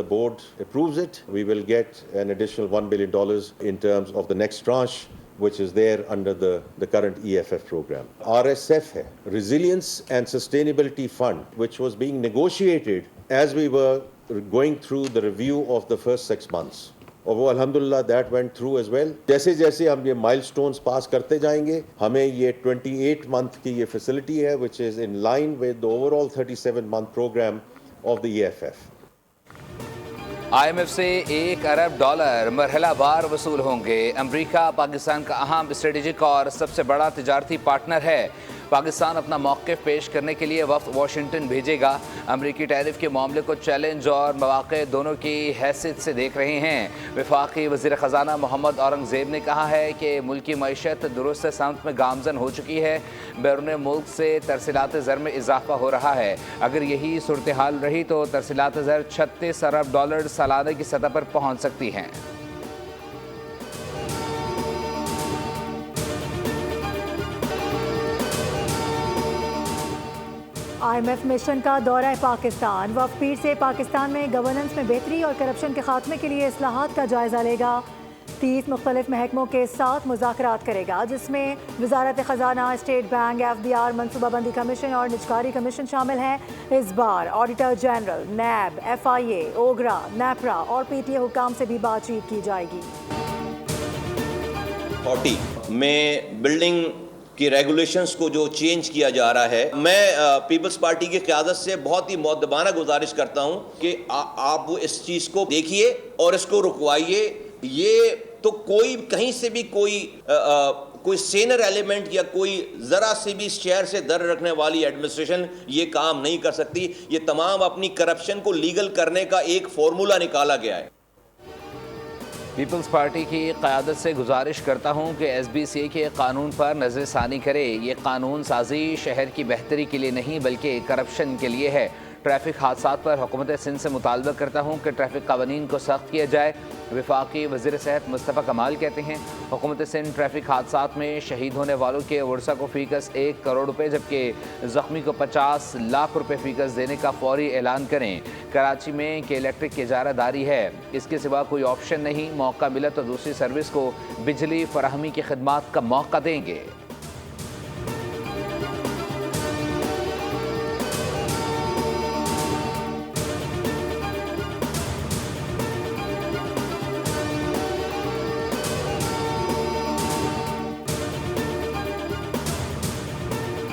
the board approves it, we will get an additional $1 billion in terms of the next tranche, which is there under the current EFF program. RSF है, Resilience and Sustainability Fund, which was being negotiated as we were going through the review of the first 6 months. और वो अल्हम्दुलिल्लाह that went through as well. जैसे जैसे हम ये milestones पास करते जाएंगे, हमें ये 28 month की ये facility है, which is in line with the overall 37-month program of the EFF. IMF से $1 अरब मरहलावार वसूल होंगे। अमेरिका पाकिस्तान का अहम स्ट्रेटेजिक और सबसे बड़ा तिजारती पार्टनर है। पाकिस्तान अपना मौक़िफ़ पेश करने के लिए वफ़द वाशिंगटन भेजेगा। अमरीकी टैरिफ के मामले को चैलेंज और मौक़े दोनों की हैसियत से देख रहे हैं। वफाकी वज़ीर ख़ज़ाना मोहम्मद औरंगज़ेब ने कहा है कि मुल्की मईशत दुरुस्त समत में गामज़न हो चुकी है। बैरून मुल्क से तरसीलात ज़र में इजाफ़ा हो रहा है। अगर यही सूरत हाल रही तो तरसीलात ज़र $36 अरब सालाना की सतह पर पहुँच सकती हैं। IMF मिशन का दौरा पाकिस्तान। वफ़द पीर से पाकिस्तान में गवर्नेंस में बेहतरी और करप्शन के खात्मे के लिए इस्लाहात का जायज़ा लेगा। 30 मुख्तलिफ महकमों के साथ मुज़ाकरात करेगा, जिसमें वज़ारत ख़ज़ाना, स्टेट बैंक, FBR, मनसूबाबंदी कमीशन और निजकारी कमीशन शामिल हैं। इस बार auditor general, NAB, FIA, OGRA, NAPRA और PTA हुकाम से भी बातचीत की जाएगी। 40 में बिल्डिंग कि रेगुलेशंस को जो चेंज किया जा रहा है, मैं पीपल्स पार्टी की क़यादत से बहुत ही मुअद्दबाना गुजारिश करता हूं कि आप वो इस चीज़ को देखिए और इसको रुकवाइए। ये तो कोई कहीं से भी कोई सीनियर एलिमेंट या कोई ज़रा से भी शहर से दर रखने वाली एडमिनिस्ट्रेशन ये काम नहीं कर सकती। ये तमाम अपनी करप्शन को लीगल करने का एक फार्मूला निकाला गया है। पीपल्स पार्टी की क़यादत से गुजारिश करता हूँ कि SBCA के कानून पर नज़रसानी करे। ये कानून साजी शहर की बेहतरी के लिए नहीं बल्कि करप्शन के लिए है। ट्रैफिक हादसात पर हुकूमत सिंध से मुतालबा करता हूँ कि ट्रैफिक कवानीन को सख्त किया जाए। वफाकी वज़ीर सेहत मुस्तफ़ा कमाल कहते हैं हुकूमत सिंध ट्रैफिक हादसात में शहीद होने वालों के वर्सा को फ़ीकस $1 करोड़ जबकि ज़ख्मी को 50 लाख रुपये फ़ीकस देने का फौरी ऐलान करें। कराची में के इलेक्ट्रिक की इजारादारी है, इसके सिवा कोई ऑप्शन नहीं। मौका मिला तो दूसरी सर्विस को बिजली फराहमी की खिदमात का मौका देंगे।